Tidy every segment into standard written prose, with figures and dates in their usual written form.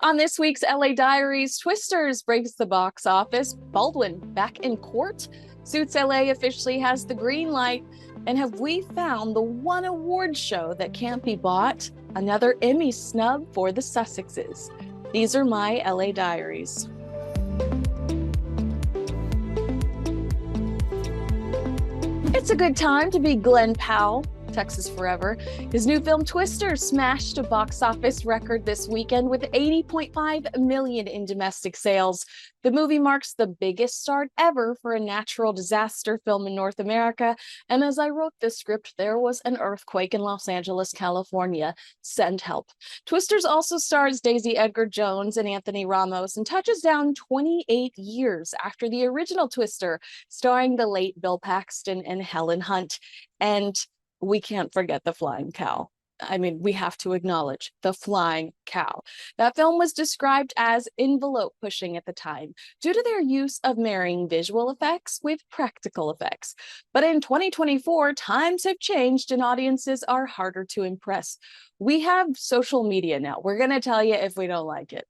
On this week's LA Diaries, Twisters breaks the box office. Baldwin back in court. Suits LA officially has the green light. And have we found the one award show that can't be bought? Another Emmy snub for the Sussexes. These are my LA Diaries. It's a good time to be Glenn Powell, Texas Forever. His new film Twister smashed a box office record this weekend with 80.5 million in domestic sales. The movie marks the biggest start ever for a natural disaster film in North America. And as I wrote this script, there was an earthquake in Los Angeles, California. Send help. Twisters also stars Daisy Edgar Jones and Anthony Ramos and touches down 28 years after the original Twister, starring the late Bill Paxton and Helen Hunt. And we can't forget the flying cow. I mean, we have to acknowledge the flying cow. That film was described as envelope pushing at the time due to their use of marrying visual effects with practical effects. But in 2024, times have changed and audiences are harder to impress. We have social media now. We're going to tell you if we don't like it.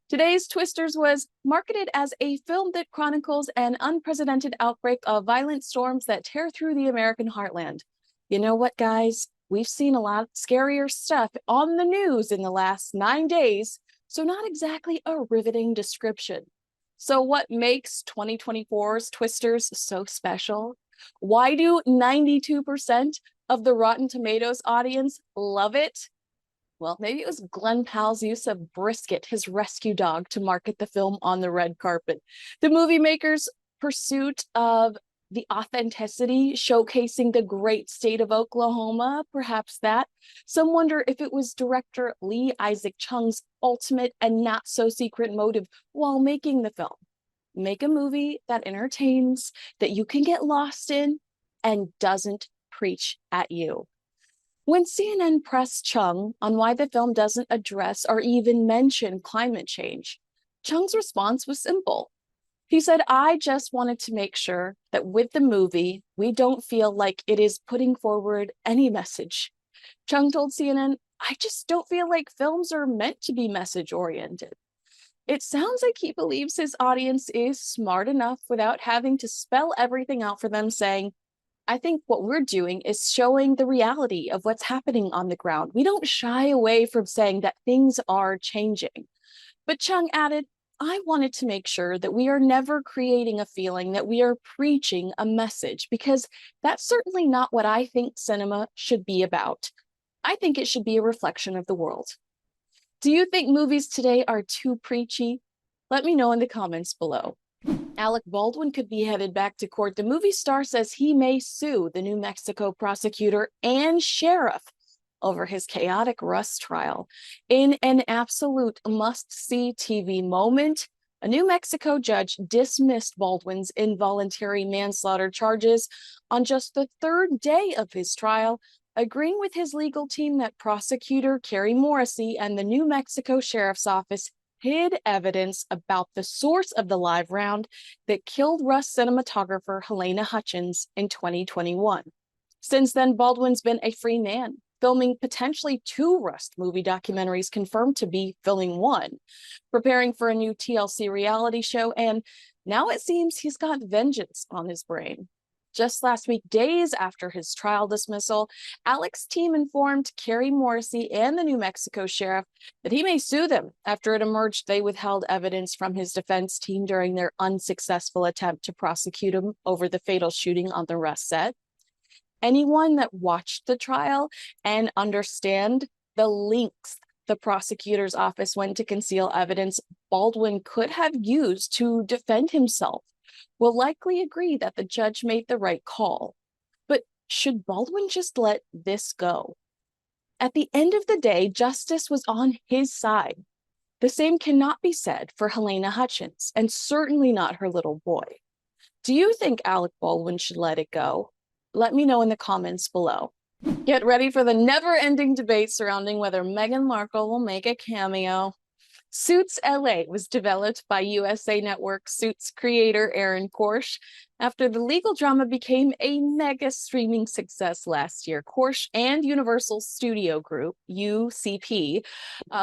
Today's Twisters was marketed as a film that chronicles an unprecedented outbreak of violent storms that tear through the American heartland. You know what, guys? We've seen a lot of scarier stuff on the news in the last 9 days, so not exactly a riveting description. So what makes 2024's Twisters so special? Why do 92% of the Rotten Tomatoes audience love it? Well, maybe it was Glenn Powell's use of Brisket, his rescue dog, to market the film on the red carpet. The movie makers' pursuit of the authenticity, showcasing the great state of Oklahoma, perhaps that. Some wonder if it was director Lee Isaac Chung's ultimate and not so secret motive while making the film. Make a movie that entertains, that you can get lost in, and doesn't preach at you. When CNN pressed Chung on why the film doesn't address or even mention climate change, Chung's response was simple. He said, I just wanted to make sure that with the movie, we don't feel like it is putting forward any message. Chung told CNN, I just don't feel like films are meant to be message oriented. It sounds like he believes his audience is smart enough without having to spell everything out for them, saying, I think what we're doing is showing the reality of what's happening on the ground. We don't shy away from saying that things are changing. But Chung added, I wanted to make sure that we are never creating a feeling that we are preaching a message, because that's certainly not what I think cinema should be about. I think it should be a reflection of the world. Do you think movies today are too preachy? Let me know in the comments below. Alec Baldwin could be headed back to court. The movie star says he may sue the New Mexico prosecutor and sheriff over his chaotic Rust trial. In an absolute must-see TV moment, a New Mexico judge dismissed Baldwin's involuntary manslaughter charges on just the third day of his trial, agreeing with his legal team that prosecutor Carrie Morrissey and the New Mexico Sheriff's Office hid evidence about the source of the live round that killed Rust cinematographer Helena Hutchins in 2021. Since then, Baldwin's been a free man, filming potentially 2 Rust movie documentaries, confirmed to be filming 1, preparing for a new TLC reality show, and now it seems he's got vengeance on his brain. Just last week, days after his trial dismissal, Alec's team informed Carrie Morrissey and the New Mexico sheriff that he may sue them after it emerged they withheld evidence from his defense team during their unsuccessful attempt to prosecute him over the fatal shooting on the Rust set. Anyone that watched the trial and understand the lengths the prosecutor's office went to conceal evidence Baldwin could have used to defend himself will likely agree that the judge made the right call. But should Baldwin just let this go? At the end of the day, justice was on his side. The same cannot be said for Helena Hutchins, and certainly not her little boy. Do you think Alec Baldwin should let it go? Let me know in the comments below. Get ready for the never-ending debate surrounding whether Meghan Markle will make a cameo. Suits LA was developed by USA Network Suits creator Aaron Korsh after the legal drama became a mega streaming success last year. Korsh and Universal Studio Group, UCP,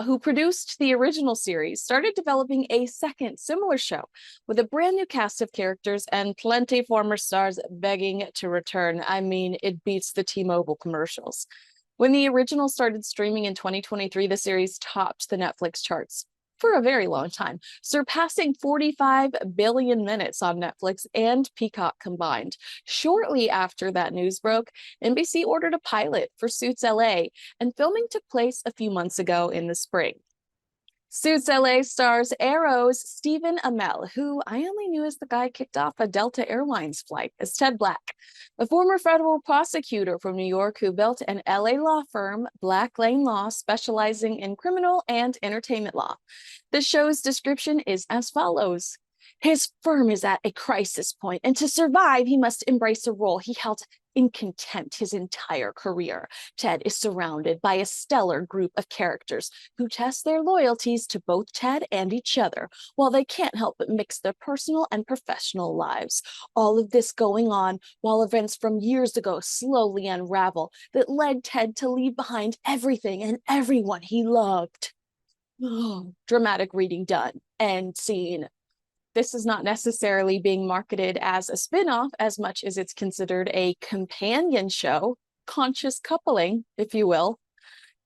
who produced the original series, started developing a second similar show with a brand new cast of characters and plenty former stars begging to return. I mean, it beats the T-Mobile commercials. When the original started streaming in 2023, the series topped the Netflix charts for a very long time, surpassing 45 billion minutes on Netflix and Peacock combined. Shortly after that news broke, NBC ordered a pilot for Suits LA, and filming took place a few months ago in the spring. Suits LA stars Arrow's Stephen Amell, who I only knew as the guy kicked off a Delta Airlines flight, as Ted Black, a former federal prosecutor from New York who built an LA law firm, Black Lane Law, specializing in criminal and entertainment law. The show's description is as follows. His firm is at a crisis point, and to survive, he must embrace a role he held in contempt his entire career. Ted is surrounded by a stellar group of characters who test their loyalties to both Ted and each other, while they can't help but mix their personal and professional lives. All of this going on while events from years ago slowly unravel that led Ted to leave behind everything and everyone he loved. Oh, dramatic reading done. End scene. This is not necessarily being marketed as a spin-off as much as it's considered a companion show, conscious coupling, if you will.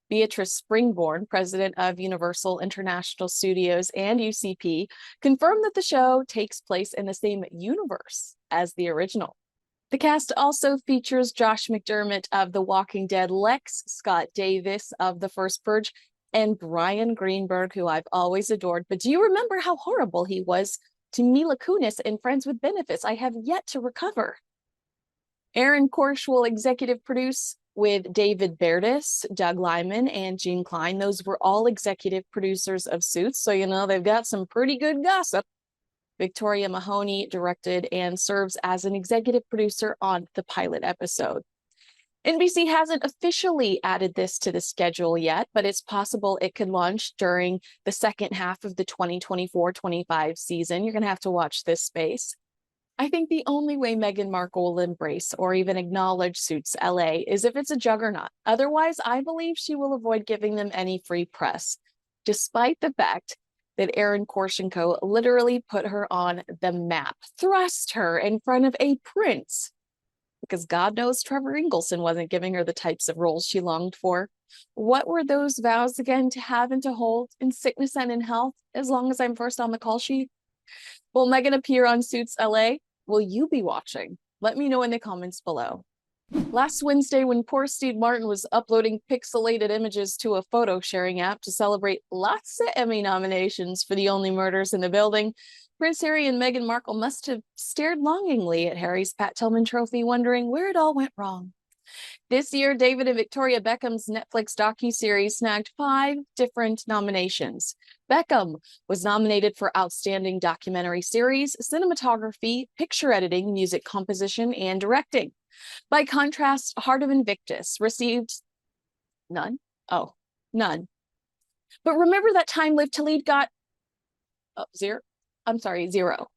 Beatrice Springborn, president of Universal International Studios and UCP, confirmed that the show takes place in the same universe as the original. The cast also features Josh McDermott of The Walking Dead, Lex Scott Davis of The First Purge, and Brian Greenberg, who I've always adored. But do you remember how horrible he was to Mila Kunis in Friends with Benefits? I have yet to recover. Aaron Korsh will executive produce with David Berdis, Doug Lyman, and Gene Klein. Those were all executive producers of Suits, so you know they've got some pretty good gossip. Victoria Mahoney directed and serves as an executive producer on the pilot episode. NBC hasn't officially added this to the schedule yet, but it's possible it could launch during the second half of the 2024-25 season. You're going to have to watch this space. I think the only way Meghan Markle will embrace or even acknowledge Suits LA is if it's a juggernaut. Otherwise, I believe she will avoid giving them any free press, despite the fact that Aaron Korsh & Co. literally put her on the map, thrust her in front of a prince, because God knows Trevor Ingleson wasn't giving her the types of roles she longed for. What were those vows again? To have and to hold in sickness and in health, as long as I'm first on the call sheet? Will Meghan appear on Suits LA? Will you be watching? Let me know in the comments below. Last Wednesday, when poor Steve Martin was uploading pixelated images to a photo sharing app to celebrate lots of Emmy nominations for The Only Murders in the Building, Prince Harry and Meghan Markle must have stared longingly at Harry's Pat Tillman trophy, wondering where it all went wrong. This year, David and Victoria Beckham's Netflix docuseries snagged 5 different nominations. Beckham was nominated for Outstanding Documentary Series, Cinematography, Picture Editing, Music Composition, and Directing. By contrast, Heart of Invictus received none. Oh, none. But remember that time Live to Lead got 0? I'm sorry, 0.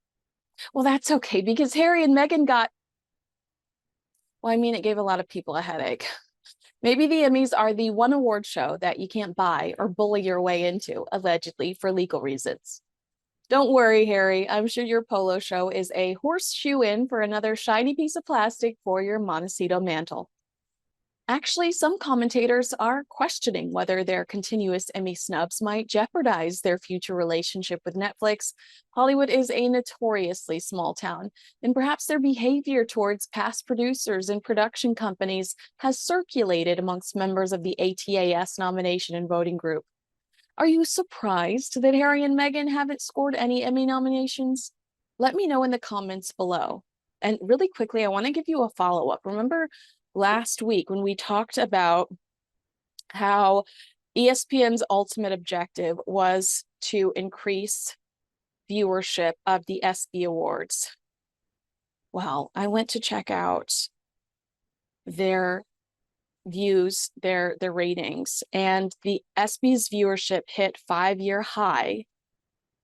Well, that's okay, because Harry and Meghan got, well, I mean, it gave a lot of people a headache. Maybe the Emmys are the one award show that you can't buy or bully your way into, allegedly, for legal reasons. Don't worry, Harry. I'm sure your polo show is a horseshoe-in for another shiny piece of plastic for your Montecito mantle. Actually, some commentators are questioning whether their continuous Emmy snubs might jeopardize their future relationship with Netflix. Hollywood is a notoriously small town, and perhaps their behavior towards past producers and production companies has circulated amongst members of the ATAS nomination and voting group. Are you surprised that Harry and Meghan haven't scored any Emmy nominations? Let me know in the comments below. And really quickly, I want to give you a follow-up. Remember last week when we talked about how ESPN's ultimate objective was to increase viewership of the ESPY Awards? Well, I went to check out their views, their ratings, and the ESPY's viewership hit 5-year high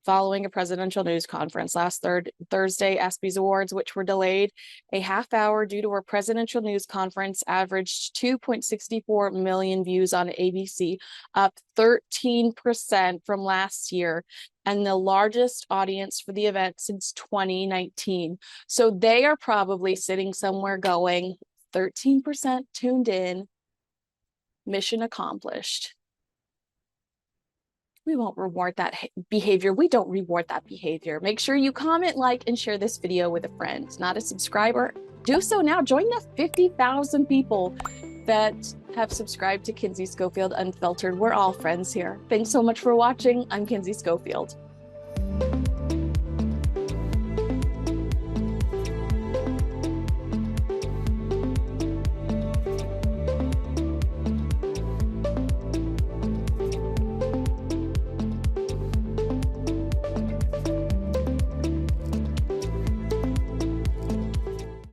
following a presidential news conference last Thursday. ESPY's awards, which were delayed a half hour due to a presidential news conference, averaged 2.64 million views on ABC, up 13% from last year, and the largest audience for the event since 2019. So they are probably sitting somewhere going, 13% tuned in, mission accomplished. We won't reward that behavior. We don't reward that behavior. Make sure you comment, like, and share this video with a friend. Not a subscriber? Do so now. Join the 50,000 people that have subscribed to Kinsey Schofield Unfiltered. We're all friends here. Thanks so much for watching. I'm Kinsey Schofield.